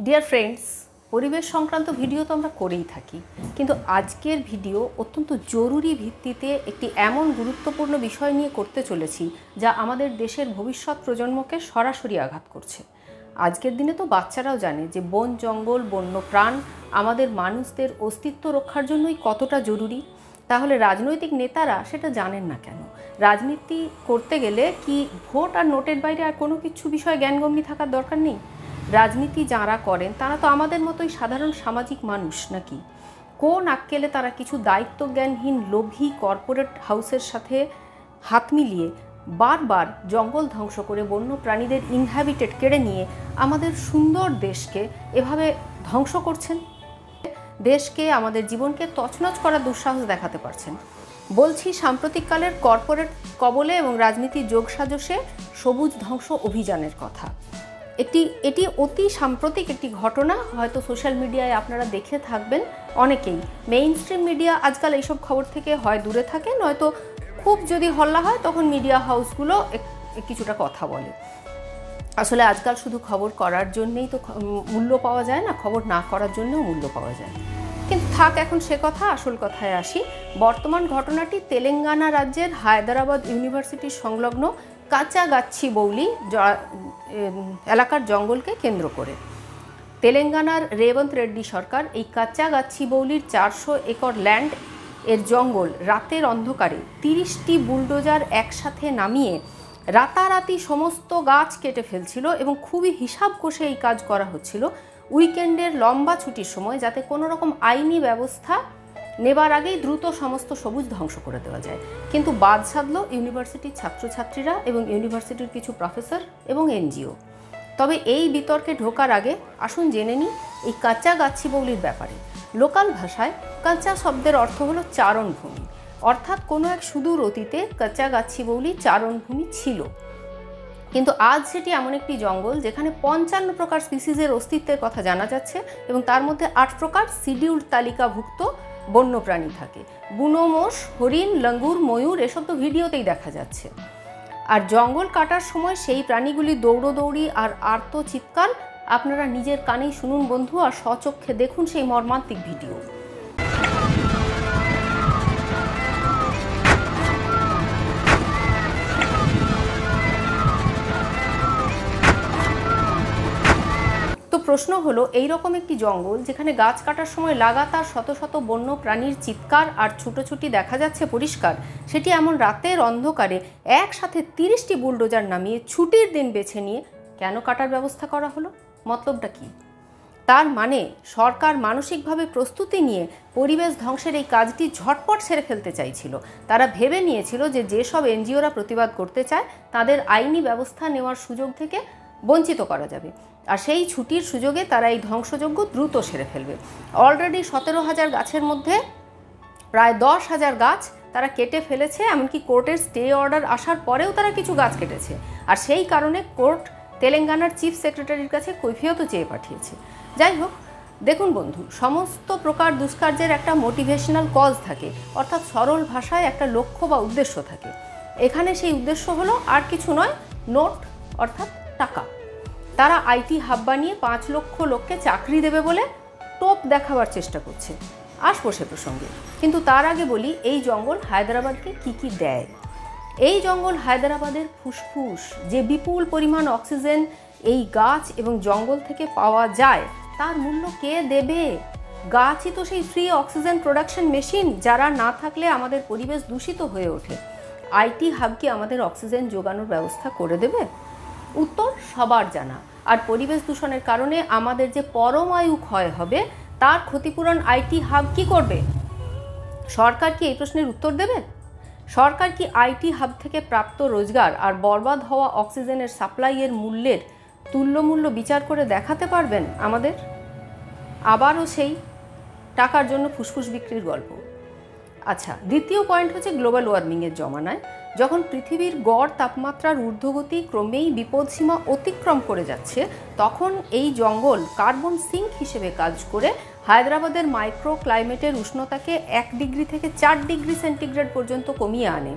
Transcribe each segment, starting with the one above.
Dear friends, পরিবেশ সংক্রান্ত video তো আমরা করেই থাকি, কিন্তু আজকের ভিডিও অত্যন্ত জরুরি ভিত্তিতে একটি এমন গুরুত্বপূর্ণ বিষয় নিয়ে করতে চলেছি যা আমাদের দেশের ভবিষ্যৎ প্রজন্মকে সরাসরি আঘাত করছে। আজকের দিনে তো বাচ্চারাও জানে যে বন জঙ্গল বন্য প্রাণ আমাদের মানুষদের অস্তিত্ব রক্ষার জন্যই কতটা জরুরি। তাহলে রাজনৈতিক নেতারা সেটা জানেন না কেন? রাজনীতি করতে গেলে কি ভোট আর নোটের বাইরে আর কোনো কিছু বিষয়ে জ্ঞানগম্যি থাকার দরকার নেই? রাজনীতি যারা করেন তারা তো আমাদের মতোই সাধারণ সামাজিক মানুষ নাকি? কোন আক্কেলে তারা কিছু দায়িত্বজ্ঞানহীন লোভী কর্পোরেট হাউসের সাথে হাত মিলিয়ে বারবার জঙ্গল ধ্বংস করে বন্য প্রাণীদের ইনহ্যাবিটেট কেড়ে নিয়ে আমাদের সুন্দর দেশকে এভাবে ধ্বংস করছেন? দেশকে, আমাদের জীবনকে তছনছ করার দুঃসাহস দেখাতে পারছেন। বলছি সাম্প্রতিককালের কর্পোরেট কবলে এবং রাজনীতির যোগসাজশে সবুজ ধ্বংস অভিযানের কথা। এটি অতি সাম্প্রতিক একটি ঘটনা, হয়তো সোশ্যাল মিডিয়ায় আপনারা দেখে থাকবেন অনেকেই। মেইন স্ট্রিম মিডিয়া আজকাল এইসব খবর থেকে হয় দূরে থাকে, নয়তো খুব যদি হল্লা হয় তখন মিডিয়া হাউসগুলো কিছুটা কথা বলে। আসলে আজকাল শুধু খবর করার জন্যেই তো মূল্য পাওয়া যায় না, খবর না করার জন্যও মূল্য পাওয়া যায়। কিন্তু থাক এখন সে কথা, আসল কথায় আসি। বর্তমান ঘটনাটি তেলেঙ্গানা রাজ্যের হায়দ্রাবাদ ইউনিভার্সিটির সংলগ্ন কাচাগাচ্ছিবৌলি এলাকার জঙ্গলকে কেন্দ্র করে। তেলেঙ্গানার রেবন্ত রেড্ডি সরকার এই কাচাগাচ্ছিবৌলির 400 একর ল্যান্ড এর জঙ্গল রাতের অন্ধকারে 30টি বুলডোজার একসাথে নামিয়ে রাতারাতি সমস্ত গাছ কেটে ফেলছিল এবং খুবই হিসাব কষে এই কাজ করা হচ্ছিল উইকেন্ডের লম্বা ছুটির সময়, যাতে কোনো রকম আইনি ব্যবস্থা নেবার আগেই দ্রুত সমস্ত সবুজ ধ্বংস করে দেওয়া যায়। কিন্তু বাদ সাধল ইউনিভার্সিটির ছাত্রছাত্রীরা এবং ইউনিভার্সিটির কিছু প্রফেসর এবং এনজিও। তবে এই বিতর্কে ঢোকার আগে আসুন জেনে নিই এই কাচাগাচ্ছিবৌলির ব্যাপারে। লোকাল ভাষায় কাঁচা শব্দের অর্থ হলো চারণভূমি, অর্থাৎ কোনো এক সুদূর অতীতে কাচাগাচ্ছিবৌলি চারণভূমি ছিল। কিন্তু আজ সেটি এমন একটি জঙ্গল যেখানে 55 প্রকার স্পিসিসের অস্তিত্বের কথা জানা যাচ্ছে এবং তার মধ্যে 8 প্রকার শিডিউল্ড তালিকাভুক্ত বন্যপ্রাণী থাকে। বুনো মোষ, হরিণ, লঙ্গুর, ময়ূর, এসব তো ভিডিওতেই দেখা যাচ্ছে। আর জঙ্গল কাটার সময় সেই প্রাণীগুলি দৌড়োদৌড়ি আর আর্ত চিৎকার আপনারা নিজের কানেই শুনুন বন্ধু, আর স্বচক্ষে দেখুন সেই মর্মান্তিক ভিডিও। তো প্রশ্ন হলো, এইরকম একটি জঙ্গল যেখানে গাছ কাটার সময় লাগাতার শত শত বন্য প্রাণীর চিৎকার আর ছুটোছুটি দেখা যাচ্ছে পরিষ্কার, সেটি এমন রাতের অন্ধকারে একসাথে 30টি বুলডোজার নামিয়ে ছুটির দিন বেছে নিয়ে কেন কাটার ব্যবস্থা করা হলো? মতলবটা কি? তার মানে সরকার মানসিকভাবে প্রস্তুতি নিয়ে পরিবেশ ধ্বংসের এই কাজটি ঝটপট সেরে ফেলতে চাইছিল। তারা ভেবে নিয়েছিল যে যেসব এনজিওরা প্রতিবাদ করতে চায় তাদের আইনি ব্যবস্থা নেওয়ার সুযোগ থেকে বঞ্চিত করা যাবে, আর সেই ছুটির সুযোগে তারা এই ধ্বংসযজ্ঞ দ্রুত সেরে ফেলবে। অলরেডি 17,000 গাছের মধ্যে প্রায় 10,000 গাছ তারা কেটে ফেলেছে, এমনকি কোর্টের স্টে অর্ডার আসার পরেও তারা কিছু গাছ কেটেছে। আর সেই কারণে কোর্ট তেলেঙ্গানার চিফ সেক্রেটারির কাছে কৈফিয়তও চেয়ে পাঠিয়েছে। যাই হোক, দেখুন বন্ধু, সমস্ত প্রকার দুষ্কার্যের একটা মোটিভেশনাল কজ থাকে, অর্থাৎ সরল ভাষায় একটা লক্ষ্য বা উদ্দেশ্য থাকে। এখানে সেই উদ্দেশ্য হলো আর কিছু নয়, নোট অর্থাৎ টাকা। তারা আইটি হাব বানিয়ে 5 লক্ষ লোককে চাকরি দেবে বলে টোপ দেখাবার চেষ্টা করছে। আসবো সে প্রসঙ্গে, কিন্তু তার আগে বলি এই জঙ্গল হায়দ্রাবাদকে কি দেয়। এই জঙ্গল হায়দ্রাবাদের ফুসফুস। যে বিপুল পরিমাণ অক্সিজেন এই গাছ এবং জঙ্গল থেকে পাওয়া যায় তার মূল্য কে দেবে? গাছই তো সেই ফ্রি অক্সিজেন প্রোডাকশন মেশিন, যারা না থাকলে আমাদের পরিবেশ দূষিত হয়ে ওঠে। আইটি হাব কি আমাদের অক্সিজেন যোগানোর ব্যবস্থা করে দেবে? উত্তর সবার জানা। আর পরিবেশ দূষণের কারণে আমাদের যে পরমায়ু ক্ষয় হবে তার ক্ষতিপূরণ আইটি হাব কি করবে? সরকার কি এই প্রশ্নের উত্তর দেবে? সরকার কি আইটি হাব থেকে প্রাপ্ত রোজগার আর বরবাদ হওয়া অক্সিজেনের সাপ্লাইয়ের মূল্যের তুল্যমূল্য বিচার করে দেখাতে পারবেন আমাদের? আবারও সেই টাকার জন্য ফুসফুস বিক্রির গল্প। আচ্ছা, দ্বিতীয় পয়েন্ট হচ্ছে গ্লোবাল ওয়ার্মিংয়ের জমানায় যখন পৃথিবীর গড় তাপমাত্রার ঊর্ধ্বগতি ক্রমেই বিপদসীমা অতিক্রম করে যাচ্ছে, তখন এই জঙ্গল কার্বন সিঙ্ক হিসেবে কাজ করে হায়দ্রাবাদের মাইক্রো ক্লাইমেটের উষ্ণতাকে 1 ডিগ্রি থেকে 4 ডিগ্রি সেন্টিগ্রেড পর্যন্ত কমিয়ে আনে।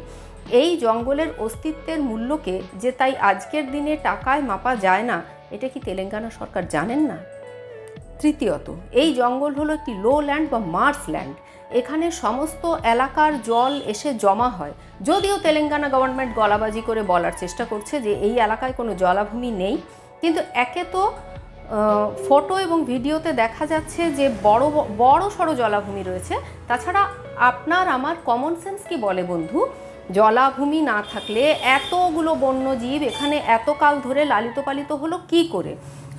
এই জঙ্গলের অস্তিত্বের মূল্যকে যে তাই আজকের দিনে টাকায় মাপা যায় না, এটা কি তেলেঙ্গানা সরকার জানেন না? তৃতীয়ত, এই জঙ্গল হলো একটি লো ল্যান্ড বা মার্স ল্যান্ড। এখানে সমস্ত এলাকার জল এসে জমা হয়। যদিও তেলেঙ্গানা গভর্নমেন্ট গলাবাজি করে বলার চেষ্টা করছে যে এই এলাকায় কোনো জলাভূমি নেই, কিন্তু একে তো ফটো এবং ভিডিওতে দেখা যাচ্ছে যে বড় সড়ো জলাভূমি রয়েছে। তাছাড়া আপনার আমার কমন সেন্স কি বলে বন্ধু, জলাভূমি না থাকলে এতগুলো বন্যজীব এখানে এত কাল ধরে লালিত পালিত হলো কি করে?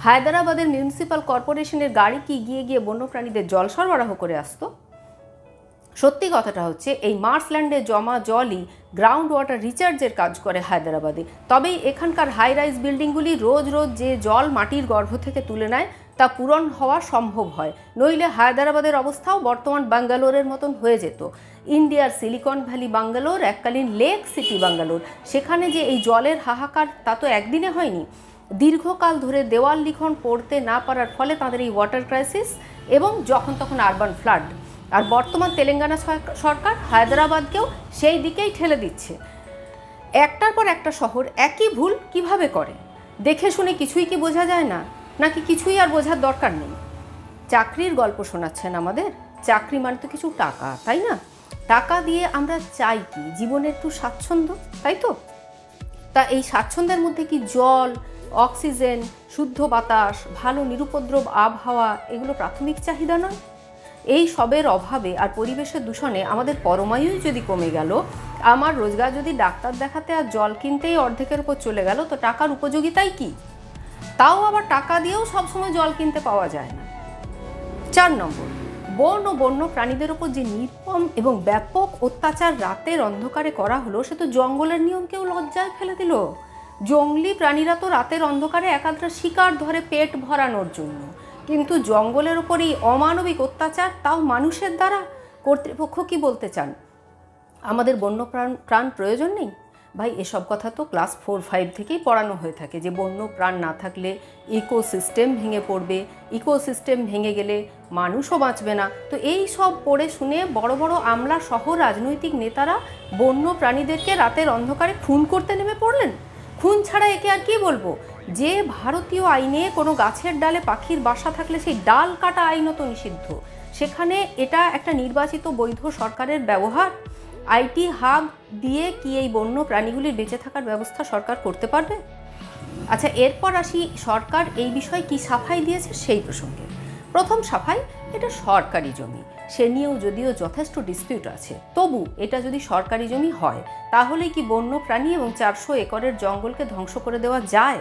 হায়দ্রাবাদের মিউনিসিপ্যাল কর্পোরেশনের গাড়ি কি গিয়ে গিয়ে বন্যপ্রাণীদের জল সরবরাহ করে আসতো? সত্যি কথাটা হচ্ছে এই মার্সল্যান্ডে জমা জলই গ্রাউন্ড ওয়াটার রিচার্জের কাজ করে হায়দ্রাবাদে। তবেই এখানকার হাই রাইজ বিল্ডিংগুলি রোজ রোজ যে জল মাটির গর্ভ থেকে তুলে নেয় তা পূরণ হওয়া সম্ভব হয়, নইলে হায়দ্রাবাদের অবস্থাও বর্তমান ব্যাঙ্গালোরের মতন হয়ে যেত। ইন্ডিয়ার সিলিকন ভ্যালি ব্যাঙ্গালোর, এককালীন লেক সিটি ব্যাঙ্গালোর, সেখানে যে এই জলের হাহাকার তা তো একদিনে হয়নি। দীর্ঘকাল ধরে দেওয়াল লিখন পড়তে না পারার ফলে তাদের এই ওয়াটার ক্রাইসিস এবং যখন তখন আরবান ফ্লাড। আর বর্তমান তেলেঙ্গানা সরকার হায়দ্রাবাদকেও সেই দিকেই ঠেলে দিচ্ছে। একটার পর একটা শহর একই ভুল কিভাবে করে? দেখে শুনে কিছুই কি বোঝা যায় না, নাকি কিছুই আর বোঝার দরকার নেই? চাকরির গল্প শোনাচ্ছেন আমাদের। চাকরি মানে তো কিছু টাকা, তাই না? টাকা দিয়ে আমরা চাই কি? জীবনে একটু স্বাচ্ছন্দ্য, তাই তো? তা এই স্বাচ্ছন্দ্যের মধ্যে কি জল, অক্সিজেন, শুদ্ধ বাতাস, ভালো নিরুপদ্রব আবহাওয়া এগুলো প্রাথমিক চাহিদা নয়? এই সবের অভাবে আর পরিবেশের দূষণে আমাদের পরমায়ুই যদি কমে গেল, আমার রোজগার যদি ডাক্তার দেখাতে আর জল কিনতেই অর্ধেকের উপর চলে গেল, তো টাকার উপযোগিতাই কি? তাও আবার টাকা দিয়েও সবসময় জল কিনতে পাওয়া যায় না। 4 নম্বর, বন ও বন্য প্রাণীদের ওপর যে নির্মম এবং ব্যাপক অত্যাচার রাতের অন্ধকারে করা হলো, সে তো জঙ্গলের নিয়মকেও লজ্জায় ফেলে দিল। জঙ্গলি প্রাণীরা তো রাতের অন্ধকারে একাধারে শিকার ধরে পেট ভরানোর জন্য, কিন্তু জঙ্গলের ওপর এই অমানবিক অত্যাচার, তাও মানুষের দ্বারা। কর্তৃপক্ষ কি বলতে চান? আমাদের বন্য প্রাণ প্রয়োজন নেই? ভাই, এসব কথা তো ক্লাস 4-5 থেকেই পড়ানো হয়ে থাকে যে বন্য প্রাণ না থাকলে ইকোসিস্টেম ভেঙে পড়বে, ইকোসিস্টেম ভেঙে গেলে মানুষও বাঁচবে না। তো এই সব পড়ে শুনে বড় বড় আমলা সহ রাজনৈতিক নেতারা বন্য প্রাণীদেরকে রাতের অন্ধকারে খুন করতে নেমে পড়লেন। খুন ছাড়া একে আর কি বলবো? যে ভারতীয় আইনে কোনো গাছের ডালে পাখির বাসা থাকলে সেই ডাল কাটা আইনত নিষিদ্ধ, সেখানে এটা একটা নির্বাচিত বৈধ সরকারের ব্যবহার। আইটি হাব দিয়ে কি এই বন্য প্রাণীগুলির বেঁচে থাকার ব্যবস্থা সরকার করতে পারবে? আচ্ছা, এরপর আসি সরকার এই বিষয়ে কি সাফাই দিয়েছে সেই প্রসঙ্গে। প্রথম সাফাই, এটা সরকারি জমি, সে নিয়েও যদিও যথেষ্ট ডিসপিউট আছে, তবু এটা যদি সরকারি জমি হয় তাহলে কি বন্য প্রাণী এবং 400 একরের জঙ্গলকে ধ্বংস করে দেওয়া যায়?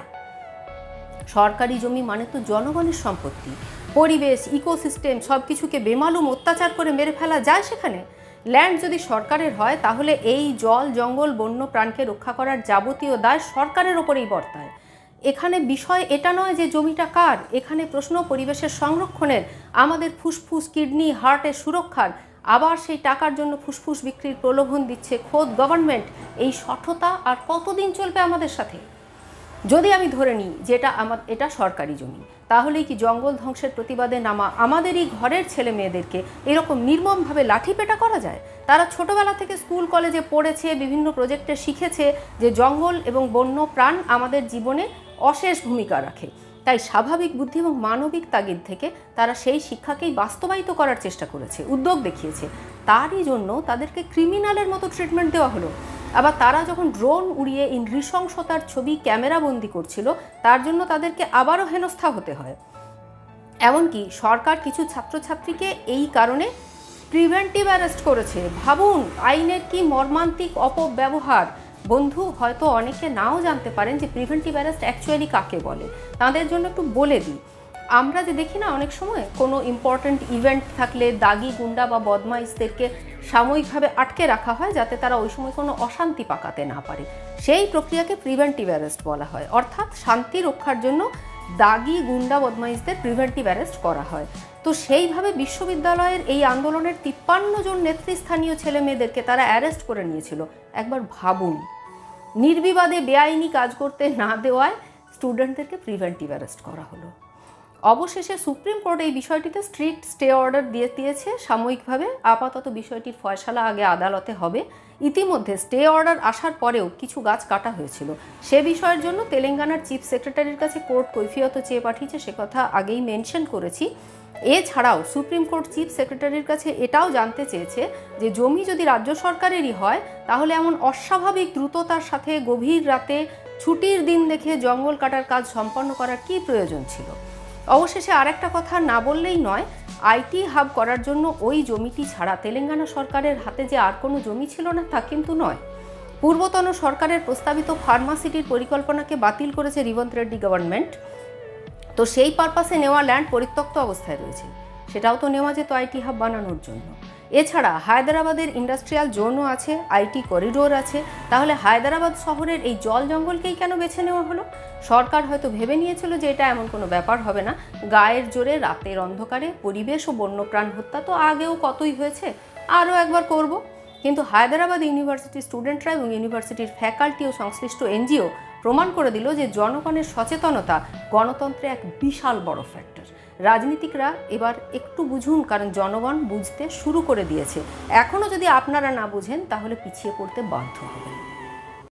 সরকারি জমি মানে তো জনগণের সম্পত্তি। পরিবেশ, ইকোসিস্টেম সব কিছুকে বেমালুম অত্যাচার করে মেরে ফেলা যায় সেখানে? ল্যান্ড যদি সরকারের হয় তাহলে এই জল, জঙ্গল, বন্য প্রাণকে রক্ষা করার যাবতীয় দায় সরকারের ওপরেই বর্তায়। এখানে বিষয় এটা নয় যে জমিটা কার, এখানে প্রশ্ন পরিবেশের সংরক্ষণের, আমাদের ফুসফুস, কিডনি, হার্টের সুরক্ষার। আবার সেই টাকার জন্য ফুসফুস বিক্রির প্রলোভন দিচ্ছে খোদ গভর্নমেন্ট। এই সঠতা আর কতদিন চলবে আমাদের সাথে? যদি আমি ধরে নিই যে এটা সরকারি জমি, তাহলেই কি জঙ্গল ধ্বংসের প্রতিবাদে নামা আমাদেরই ঘরের ছেলে মেয়েদেরকে এরকম নির্মমভাবে লাঠিপেটা করা যায়? তারা ছোটবেলা থেকে স্কুল কলেজে পড়েছে, বিভিন্ন প্রজেক্টে শিখেছে যে জঙ্গল এবং বন্য প্রাণ আমাদের জীবনে অশেষ ভূমিকা রাখে। তাই স্বাভাবিক বুদ্ধি এবং মানবিক তাগিদ থেকে তারা সেই শিক্ষাকেই বাস্তবায়িত করার চেষ্টা করেছে, উদ্যোগ দেখিয়েছে। তারই জন্য তাদেরকে ক্রিমিনালের মতো ট্রিটমেন্ট দেওয়া হলো। আবার তারা যখন ড্রোন উড়িয়ে এই নৃশংসতার ছবি ক্যামেরাবন্দি করছিল, তার জন্য তাদেরকে আবারও হেনস্থা হতে হয়। এমনকি সরকার কিছু ছাত্রছাত্রীকে এই কারণে প্রিভেন্টিভ অ্যারেস্ট করেছে। ভাবুন আইনের কি মর্মান্তিক অপব্যবহার। বন্ধু, হয়তো অনেকে নাও জানতে পারেন যে প্রিভেন্টিভ অ্যারেস্ট অ্যাকচুয়ালি কাকে বলে। তাদের জন্য একটু বলে দিই। আমরা যে দেখি না অনেক সময় কোনো ইম্পর্ট্যান্ট ইভেন্ট থাকলে দাগি, গুন্ডা বা বদমাইশদেরকে সাময়িকভাবে আটকে রাখা হয় যাতে তারা ওই সময় কোনো অশান্তি পাকাতে না পারে, সেই প্রক্রিয়াকে প্রিভেন্টিভ অ্যারেস্ট বলা হয়। অর্থাৎ শান্তি রক্ষার জন্য দাগি, গুন্ডা, বদমাইশদের প্রিভেন্টিভ অ্যারেস্ট করা হয়। তো সেইভাবে বিশ্ববিদ্যালয়ের এই আন্দোলনের 53 জন নেতৃস্থানীয় ছেলে মেয়েদেরকে তারা অ্যারেস্ট করে নিয়েছিল। একবার ভাবুন, নির্বিবাদে বেআইনি কাজ করতে না দেওয়ায় স্টুডেন্টদেরকে প্রিভেন্টিভ অ্যারেস্ট করা হলো। অবশেষে সুপ্রিম কোর্ট এই বিষয়টিতে স্ট্রিক্ট স্টে অর্ডার দিয়েছে সাময়িকভাবে। আপাতত বিষয়টির ফয়সালা আগে আদালতে হবে। ইতিমধ্যে স্টে অর্ডার আসার পরেও কিছু গাছ কাটা হয়েছিল। সে বিষয়ের জন্য তেলেঙ্গানার চিফ সেক্রেটারির কাছে কোর্ট কৈফিয়ত চেয়ে পাঠিয়েছে, সে কথা আগেই মেনশন করেছি। এছাড়াও সুপ্রিম কোর্ট চিফ সেক্রেটারির কাছে এটাও জানতে চেয়েছে যে জমি যদি রাজ্য সরকারেরই হয় তাহলে এমন অস্বাভাবিক দ্রুততার সাথে গভীর রাতে ছুটির দিন দেখে জঙ্গল কাটার কাজ সম্পন্ন করার কী প্রয়োজন ছিল। অবশেষে আরেকটা কথা না বললেই নয়, আইটি হাব করার জন্য ওই জমিটি ছাড়া তেলেঙ্গানা সরকারের হাতে যে আর কোনো জমি ছিল না তা কিন্তু নয়। পূর্বতন সরকারের প্রস্তাবিত ফার্মাসিটির পরিকল্পনাকে বাতিল করেছে রেবন্ত রেড্ডি গভর্নমেন্ট। তো সেই পারপাসে নেওয়া ল্যান্ড পরিত্যক্ত অবস্থায় রয়েছে, সেটাও তো নেওয়া যেত আইটি হাব বানানোর জন্য। এছাড়া হায়দ্রাবাদের ইন্ডাস্ট্রিয়াল জোনও আছে, আইটি করিডোর আছে। তাহলে হায়দ্রাবাদ শহরের এই জল জঙ্গলকেই কেন বেছে নেওয়া হলো? সরকার হয়তো ভেবে নিয়েছিল যে এটা এমন কোনো ব্যাপার হবে না, গায়ের জোরে রাতের অন্ধকারে পরিবেশ ও বন্যপ্রাণ হত্যা তো আগেও কতই হয়েছে, আরও একবার করব। কিন্তু হায়দ্রাবাদ ইউনিভার্সিটির স্টুডেন্টরা এবং ইউনিভার্সিটির ফ্যাকাল্টি ও সংশ্লিষ্ট এনজিও প্রমাণ করে দিল যে জনগণের সচেতনতা গণতন্ত্রে এক বিশাল বড় ফ্যাক্টর। রাজনীতিকরা এবার একটু বুঝুন, কারণ জনগণ বুঝতে শুরু করে দিয়েছে। এখনও যদি আপনারা না বুঝেন তাহলে পিছিয়ে পড়তে বাধ্য হবেন।